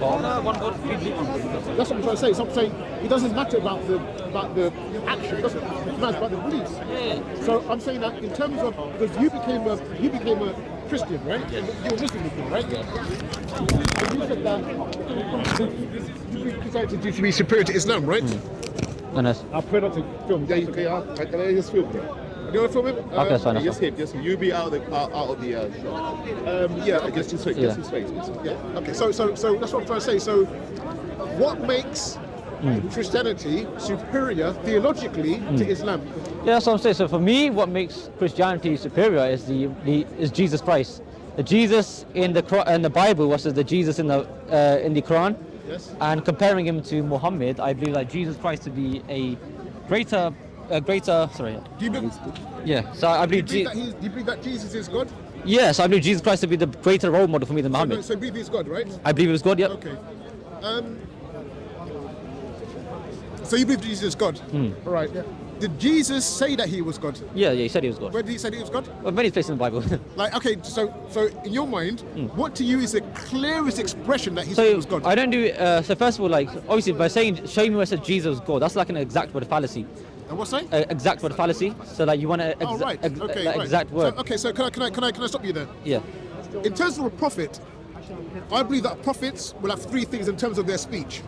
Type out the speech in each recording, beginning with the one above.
That's what I'm trying to say. So I'm saying it doesn't matter about the action. It doesn't. It matters about the beliefs. Yeah. So I'm saying that in terms of because you became a Christian, right? Yeah. You're a Muslim before, right? Yeah. And you said that Christianity to be superior to Islam, right? Nice. I'll put it on to film. Yeah, okay. Can I just film it? Do you want to film it? Okay, that's fine. Just him. You be out of the shot. Yeah, I guess just wait. Just wait. Yeah. Okay. So that's what I'm trying to say. So, what makes Christianity superior theologically to Islam? Yeah, that's what I'm saying. So for me, what makes Christianity superior is is Jesus Christ. The Jesus in the Bible versus the Jesus in the Quran. Yes. And comparing him to Muhammad, I believe that Jesus Christ to be a greater. Sorry. Do you believe? Yeah. So I believe. Do you believe that Jesus is God? Yes, I believe Jesus Christ to be the greater role model for me than Muhammad. So you believe he's God, right? I believe he was God. Yep. Okay. So you believe Jesus is God? All right. Yeah. Did Jesus say that he was God? Yeah, he said he was God. Where did he say that he was God? Well, many places in the Bible. Like, okay, so in your mind, what to you is the clearest expression that he said he was God? I don't do. So first of all, like obviously by showing me where it says Jesus was God, that's like an exact word fallacy. And what's that? Exact word fallacy. So like you want to exact word. So can I stop you there? Yeah. In terms of a prophet, I believe that prophets will have three things in terms of their speech,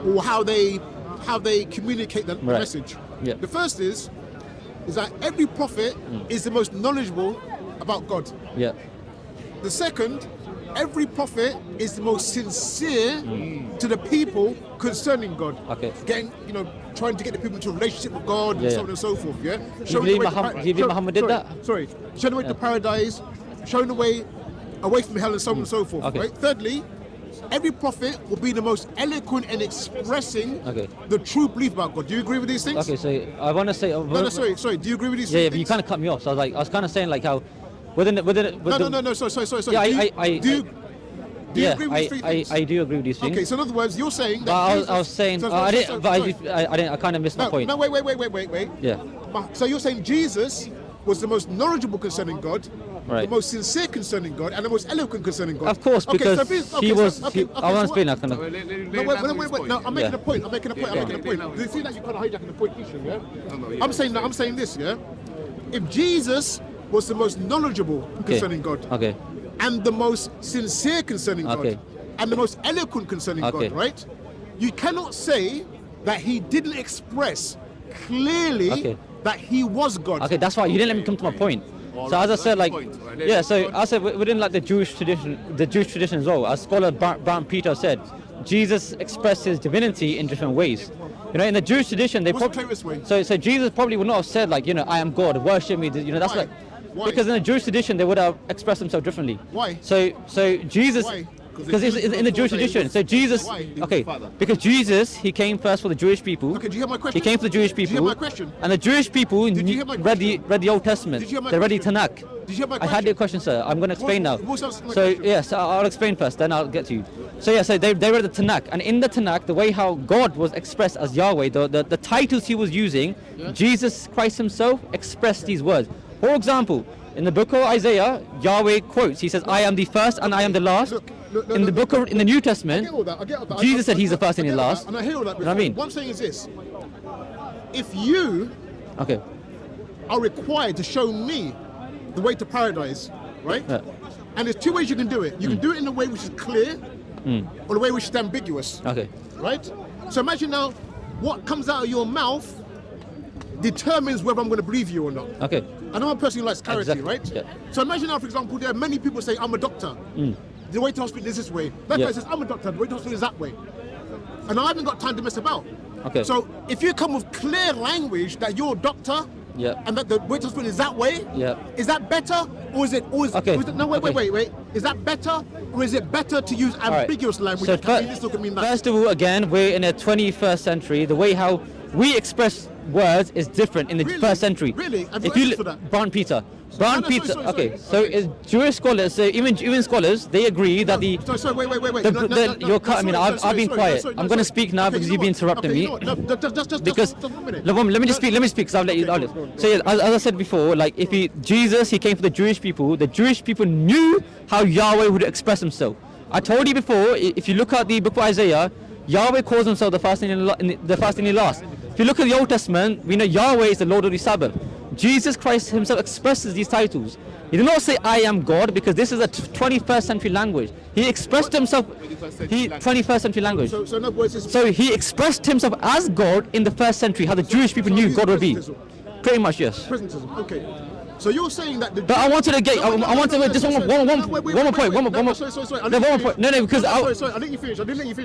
or how they communicate the message. Yeah. The first is that every prophet is the most knowledgeable about God. Yeah. The second, every prophet is the most sincere to the people concerning God. Okay. Trying to get the people into a relationship with God and so on and so forth. Yeah. Do you believe Muhammad did that? Sorry. Showing the way to paradise, showing the way away from hell and so on and so forth. Okay. Right. Thirdly, every prophet will be the most eloquent in expressing the true belief about God. Do you agree with these things? Okay, so I want to say. Sorry. Do you agree with these things? Yeah, things? but you kind of cut me off. So I was kind of saying like how within. No. Sorry. Do you agree with these three things? I do agree with these things. Okay, so in other words, you're saying that. I was saying. I didn't. I kind of missed my point. No, wait. Yeah. So you're saying Jesus was the most knowledgeable concerning God, right, the most sincere concerning God, and the most eloquent concerning God. Of course, because he was. I want to explain that kind of. Wait. No, I'm making a point. I'm making a point. Do you see that you're kind of hijacking the point, issue? Yeah. I'm saying this. Yeah. If Jesus was the most knowledgeable concerning God, and the most sincere concerning God, and the most eloquent concerning God, right? You cannot say that he didn't express clearly that he was God. Okay, that's why you didn't let me come to my point. So as I said, like, so I said within like the Jewish tradition as well, as scholar Brown Peter said, Jesus expressed his divinity in different ways. In the Jewish tradition, they so Jesus probably would not have said like, I am God, worship me. That's Why? like. Why? Because in the Jewish tradition, they would have expressed themselves differently. Why? So Jesus, because it's in the Jewish tradition. So Jesus, because Jesus, he came first for the Jewish people. Okay, do you hear my question? He came for the Jewish people. Did you hear my question? And the Jewish people read the Old Testament. Did you hear my they read the question? Tanakh. Did you hear my I question? had your question, sir. I'm going to explain now. What's So yes, I'll explain first, then I'll get to you. So yeah, so they read the Tanakh, and in the Tanakh, the way how God was expressed as Yahweh, the titles he was using, Jesus Christ himself expressed these words. For example, in the book of Isaiah, Yahweh quotes. He says, "I am the first and I am the last." In the New Testament, I get all that. Jesus said he's the first and he's the last. And I hear all that. You know what I mean? One thing is this: if you are required to show me the way to paradise, right? Yeah. And there's two ways you can do it. You can do it in a way which is clear, or the way which is ambiguous. Okay. Right? So imagine now, what comes out of your mouth determines whether I'm going to believe you or not. Okay. I know a person who likes clarity, Exactly. right? Yeah. So imagine now, for example, there are many people say, I'm a doctor. The way to hospital is this way. That guy says, I'm a doctor. The way to hospital is that way. And I haven't got time to mess about. Okay. So if you come with clear language that you're a doctor, and that the way to hospital is that way, is that better? Or is it, no, wait. Is that better? Or is it better to use ambiguous language? So that first of all, again, we're in the 21st century. The way how we express words is different in the first century. Really? Have you If you evidence for that? Brown Peter. Sorry. So is Jewish scholars, even scholars, they agree that wait. You're cut. I mean, I've been quiet. I'm going to speak now because you've been interrupting me. Because let me just speak because I'll let you. So yeah, as I said before, like he came for the Jewish people. The Jewish people knew how Yahweh would express himself. I told you before, if you look at the book of Isaiah, Yahweh calls himself the first and the last. If you look at the Old Testament, we know Yahweh is the Lord of the Sabbath. Jesus Christ himself expresses these titles. He did not say, I am God, because this is a 21st century language. He expressed himself, 21st century language. So in other words, So he expressed himself as God in the first century, how the Jewish people knew God would be. Pretty much, yes. Presentism, okay. So you're saying that the... But I wanted to get, I wanted to just one more point. No, because sorry, I didn't let you finish. No,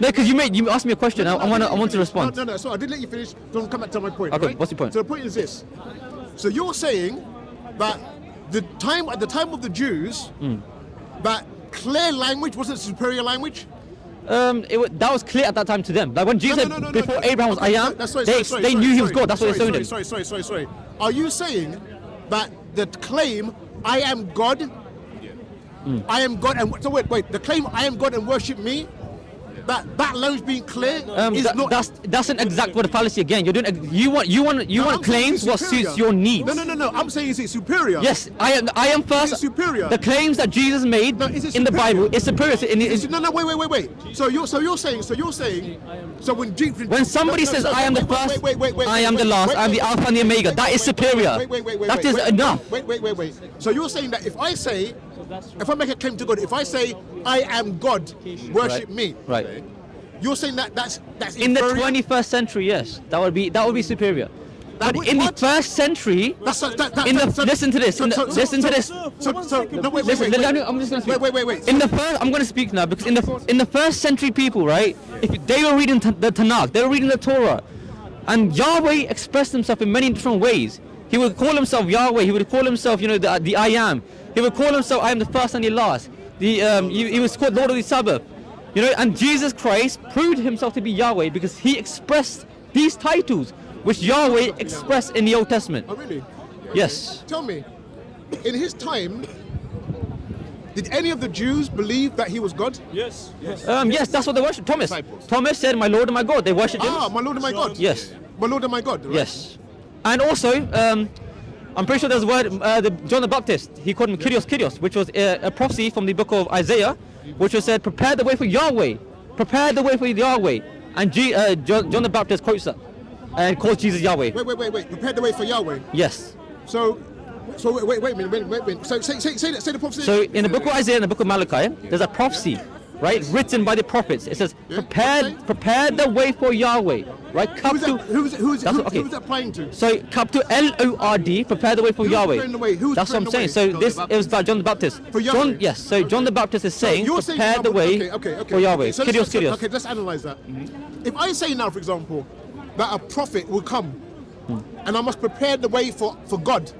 because you asked me a question. I want to respond. No, so I didn't let you finish. Don't come back to my point. Okay, right? what's your point? So the point is this. So you're saying that at the time of the Jews, that clear language wasn't superior language? That was clear at that time to them. Like when Jesus said, before Abraham was I am, they knew he was God. That's what they said him. Sorry. Are you saying that the claim, I am God, I am God, and so wait, the claim, I am God and worship me, that language being clear is not. That's an exact word of fallacy again. You're doing. You want claims what suits your needs. No. I'm saying is it superior? Yes, I am first. Is it superior? The claims that Jesus made in the Bible is superior. No, wait. So you're saying. So when somebody says I am the first, I am the last, I am the Alpha and the Omega, that is superior. That is enough. Wait. So you're saying that if I make a claim to God, if I say I am God, worship me. Right. You're saying that's in the inferior? 21st century, yes, that would be superior. But in the first century, listen to this. Listen to this. I'm just going to speak. Wait. In the first, I'm going to speak now because in the first century people, right? If they were reading the Tanakh, they were reading the Torah, and Yahweh expressed himself in many different ways. He would call himself Yahweh. He would call himself, the I am. He would call himself I am the first and the last. He was called Lord of the Sabbath. And Jesus Christ proved himself to be Yahweh because he expressed these titles, which Yahweh expressed in the Old Testament. Oh, really? Yes. Tell me, in his time, did any of the Jews believe that he was God? Yes. Yes, that's what they worshipped. Thomas said, my Lord and my God. They worshipped him. My Lord and my God. Yes. My Lord and my God. Right? Yes. And also, I'm pretty sure there's a word, John the Baptist, he called him Kyrios, which was a prophecy from the book of Isaiah, which was said, prepare the way for Yahweh. Prepare the way for Yahweh. And John the Baptist quotes that and calls Jesus Yahweh. Wait. Prepare the way for Yahweh. Yes. So wait a minute. So say the prophecy. So in the book of Isaiah and the book of Malachi, there's a prophecy, right, written by the prophets. It says, prepare the way for Yahweh, right? Who's that applying to? So capital Lord, prepare the way for Yahweh. That's what I'm saying. So this is by John the Baptist. For Yahweh. Yes. So John the Baptist is saying, prepare the way for Yahweh. So Kyrios. Okay, let's analyze that. If I say now, for example, that a prophet will come, and I must prepare the way for God,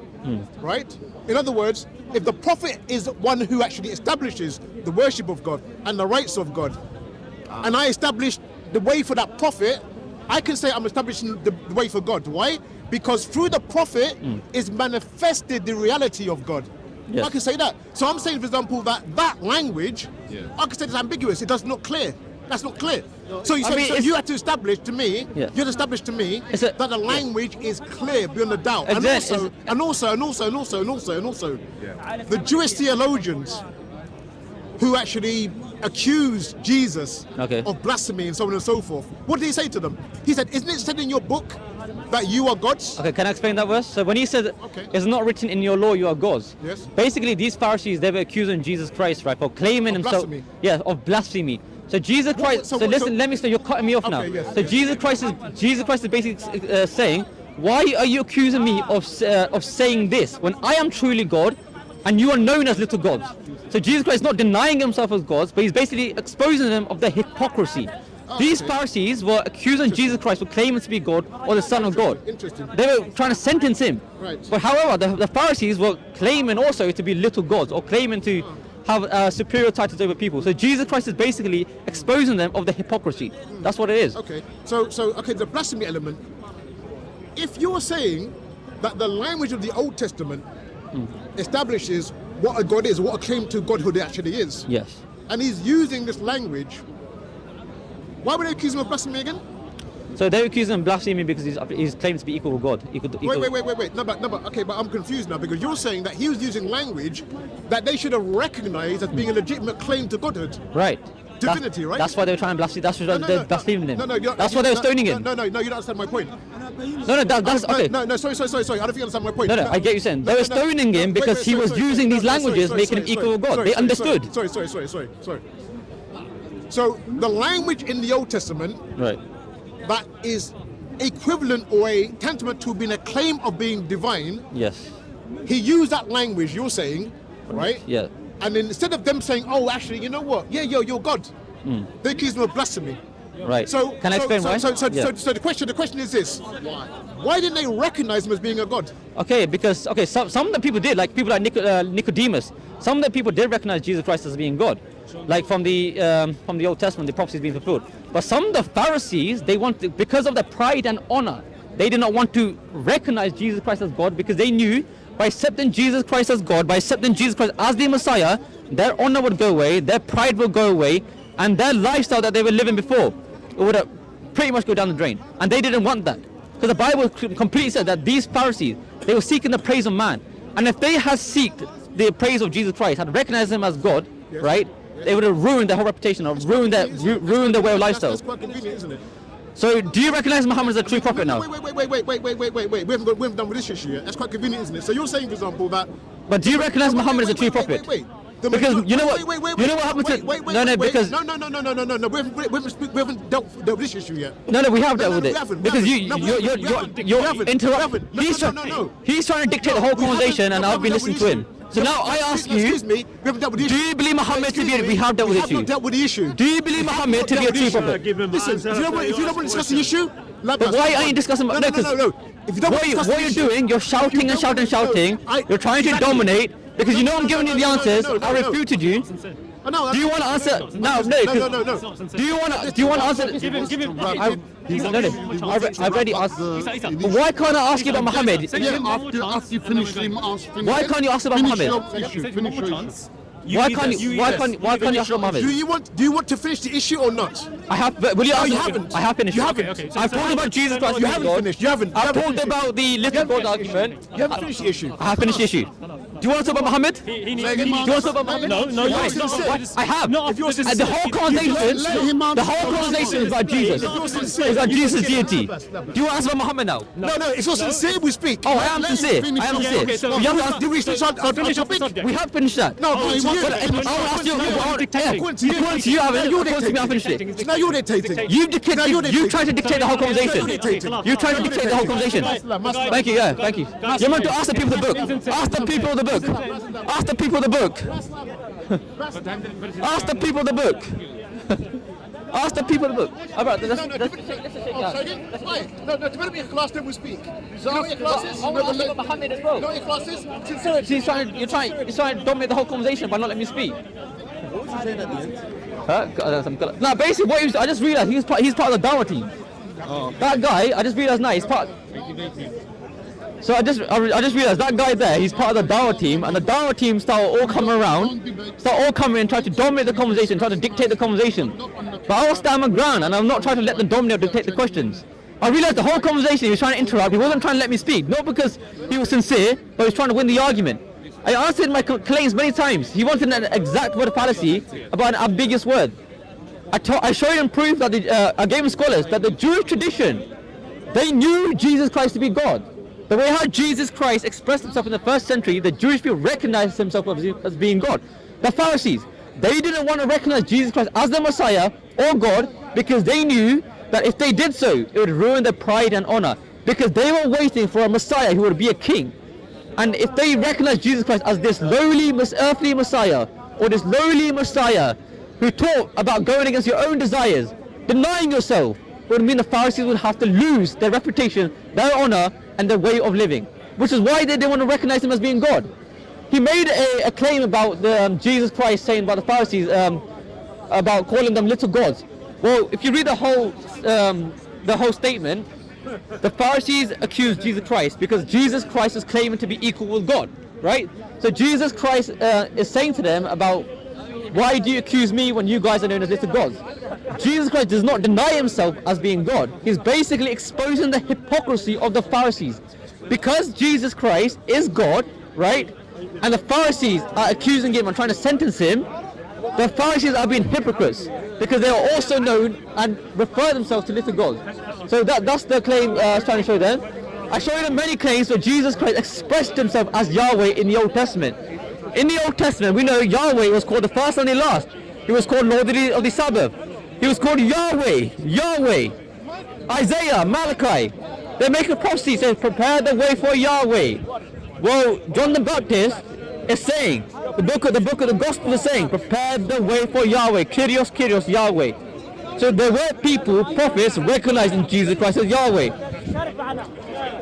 right? In other words, if the prophet is one who actually establishes the worship of God and the rights of God, and I establish the way for that prophet, I can say I'm establishing the way for God. Why? Because through the prophet is manifested the reality of God. Yes. I can say that. So I'm saying, for example, that language, I can say it's ambiguous. It does not clear. That's not clear. So you had to establish to me, you had to establish to me that the language is clear beyond a doubt. And also, the Jewish theologians who actually accused Jesus of blasphemy and so on and so forth. What did he say to them? He said, isn't it said in your book that you are gods? Okay, can I explain that verse? So when he said, it's not written in your law, you are gods. Yes. Basically, these Pharisees, they were accusing Jesus Christ, right, for claiming himself. Blasphemy. Yeah, of blasphemy. So Jesus Christ. Listen, let me start. You're cutting me off now. Yes, so Jesus Christ is basically saying, why are you accusing me of saying this when I am truly God, and you are known as little gods? So Jesus Christ is not denying himself as gods, but he's basically exposing them of their hypocrisy. These Pharisees were accusing Jesus Christ for claiming to be God or the Son of God. Interesting. They were trying to sentence him. Right. But however, the Pharisees were claiming also to be little gods or claiming to have superior titles over people. So Jesus Christ is basically exposing them of the hypocrisy. That's what it is. Okay. So the blasphemy element. If you're saying that the language of the Old Testament establishes what a God is, what a claim to godhood actually is. Yes. And he's using this language. Why would they accuse him of blasphemy again? So they accuse him of blasphemy because he's claims to be equal with God. Wait. No, but okay, but I'm confused now because you're saying that he was using language that they should have recognized as being a legitimate claim to godhood. Right. Divinity, right? That's why they were trying to blaspheme. That's why they're blaspheming him. That's why they were stoning him. No, you don't understand my point. That's okay. No, sorry. I don't think you understand my point. No, I get you saying. They were stoning him because he was using these languages, making him equal with God. They understood. Sorry. So the language in the Old Testament, right, that is equivalent or a tantamount to being a claim of being divine. Yes. He used that language. You're saying, right? Yeah. And then instead of them saying, "Oh, actually, you know what? Yeah, you're God," they accuse him of blasphemy. Right. So can I explain why? So the question is this: why didn't they recognize him as being a God? Okay, because some of the people did, like people like Nicodemus. Some of the people did recognize Jesus Christ as being God, like from the Old Testament, the prophecies being fulfilled. But some of the Pharisees, because of their pride and honor, they did not want to recognize Jesus Christ as God because they knew by accepting Jesus Christ as God, by accepting Jesus Christ as the Messiah, their honor would go away, their pride would go away, and their lifestyle that they were living before, it would pretty much go down the drain. And they didn't want that. Because the Bible completely said that these Pharisees, they were seeking the praise of man. And if they had sought the praise of Jesus Christ, had recognized him as God, right, they would have ruined their whole reputation, or ruined their way of lifestyle. That's quite convenient, isn't it? So do you recognize Muhammad as a true prophet now? Wait. We haven't done with this issue yet. That's quite convenient, isn't it? So you're saying, for example, that... But do you recognize Muhammad as a true prophet? Because you know what happened to... Because... No. We haven't dealt with this issue yet. No, we have dealt with it. Because you're interrupting. He's trying to dictate the whole conversation and I've been listening to him. So now I ask you, excuse me, we haven't dealt with the issue. Do you believe Muhammad to be... We have dealt with the issue. We have not dealt with the issue. Do you believe Muhammad to be a true prophet? Listen, if you don't want to discuss the issue... But why are you discussing... No. What you're doing, you're shouting and shouting. You're trying to dominate. Because you know I'm giving you the answers. I refuted you. Do you want to answer? No. Do you want to answer? Give him. I've already asked. But why can't I ask you about Muhammad? After you finish him, Why can't you ask about Muhammad? Finish your issue. Why can't you ask about Muhammad? Do you want to finish the issue or not? I have. Will you ask? You haven't. I have finished. You haven't. Okay. I've talked about Jesus Christ. You haven't finished. You haven't. I've talked about the little God argument. You haven't finished the issue. I have finished the issue. Do you want to talk about Muhammad? Do you want to talk about Muhammad? No. I have. If you're sincere, The whole conversation is about Jesus. It's about Jesus' deity. Do you want to ask about Muhammad now? No. If you're sincere, we speak. Oh, I am sincere. Okay, so We have Do we finish our finish off the topic? subject. We have finished that. No, I want to ask you. According to you, I finished it. Now you're dictating. You tried to dictate the whole conversation. You tried to dictate the whole conversation. Thank you. Thank you. You're meant to ask the people the book. Ask the people the book. Ask the people the book. Ask the people the book. Ask the people the book. All right, let's No, develop your class, then we speak. So your classes? I want to ask you about Muhammad as well. No, your classes? Sincerity. You're trying to dominate the whole conversation by not letting me speak. What was you saying at the end? Huh? No, basically, I just realized he's part of the Dawah team. That guy, I just realized now he's part. So I just realized that guy there, he's part of the Dawah team, and the Dawah team start all coming and try to dominate the conversation, try to dictate the conversation. But I will stand my ground, and I'm not trying to let them dominate or dictate the questions. I realized the whole conversation he was trying to interrupt. He wasn't trying to let me speak, not because he was sincere, but he was trying to win the argument. I answered my claims many times. He wanted an exact word fallacy about an ambiguous word. I showed him proof that I gave him scholars that the Jewish tradition, they knew Jesus Christ to be God. The way how Jesus Christ expressed himself in the first century, the Jewish people recognized himself as being God. The Pharisees, they didn't want to recognize Jesus Christ as the Messiah or God because they knew that if they did so, it would ruin their pride and honor, because they were waiting for a Messiah who would be a king. And if they recognized Jesus Christ as this lowly, earthly Messiah, or this lowly Messiah who taught about going against your own desires, denying yourself, it would mean the Pharisees would have to lose their reputation, their honor, and their way of living, which is why they didn't want to recognize him as being God. He made a claim about Jesus Christ saying about the Pharisees, about calling them little gods. Well, if you read the whole statement, the Pharisees accused Jesus Christ because Jesus Christ is claiming to be equal with God, right? So Jesus Christ is saying to them about why do you accuse me when you guys are known as little gods? Jesus Christ does not deny himself as being God. He's basically exposing the hypocrisy of the Pharisees. Because Jesus Christ is God, right? And the Pharisees are accusing him and trying to sentence him. The Pharisees are being hypocrites because they are also known and refer themselves to little gods. So that's the claim I was trying to show them. I showed them many claims where Jesus Christ expressed himself as Yahweh in the Old Testament. In the Old Testament, we know Yahweh was called the first and the last. He was called Lord of the Sabbath. He was called Yahweh, Yahweh. Isaiah, Malachi, they make a prophecy saying, prepare the way for Yahweh. Well, John the Baptist is saying, the book of the Gospel is saying, prepare the way for Yahweh, Kyrios, Kyrios, Yahweh. So there were people, prophets, recognizing Jesus Christ as Yahweh.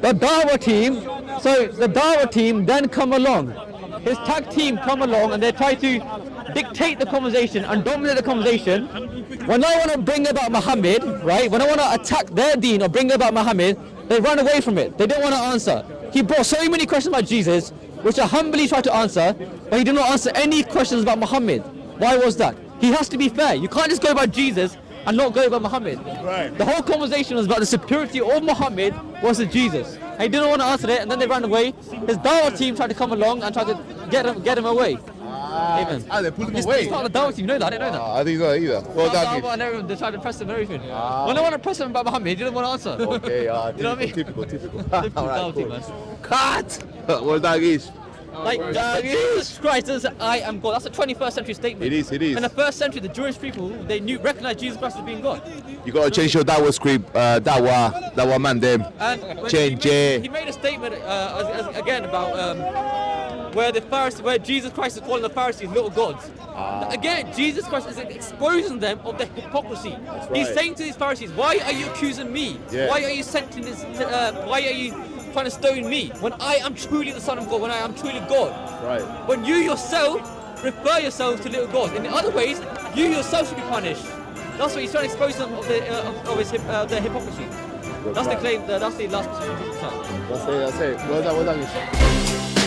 The Dawah team then come along. His tag team come along and they try to dictate the conversation and dominate the conversation. When I want to bring about Muhammad, right, when I want to attack their deen or bring about Muhammad, they run away from it. They don't want to answer. He brought so many questions about Jesus, which I humbly tried to answer, but he did not answer any questions about Muhammad. Why was that? He has to be fair. You can't just go about Jesus and not go about Muhammad. Right. The whole conversation was about the superiority of Muhammad versus Jesus. And he didn't want to answer it, and then they ran away. His Dawah team tried to come along and tried to get him away. Amen. They pulled him away. It's not the Dawah team, you know that? I didn't know that. I didn't know that either. Well, Dawah and everyone, they tried to press him and everything. When they want to press him about Muhammad, he didn't want to answer. Okay, you know what I mean? Typical. Dawah team, man. Cut! Well, that is. Like, Jesus Christ says, I am God. That's a 21st century statement. It is. In the first century, the Jewish people, they recognized Jesus Christ as being God. You gotta change your Dawah script, Dawah man them. And Change he made a statement again about where Jesus Christ is calling the Pharisees little gods. Again, Jesus Christ is exposing them of their hypocrisy. Right. He's saying to these Pharisees, why are you accusing me? Yeah. Why are you why are you trying to stone me when I am truly the Son of God, when I am truly God? Right. When you yourself refer yourselves to little gods. In other ways, you yourself should be punished. That's what he's trying to expose them of their hypocrisy. That's the claim. That's the last. That's it. Well done.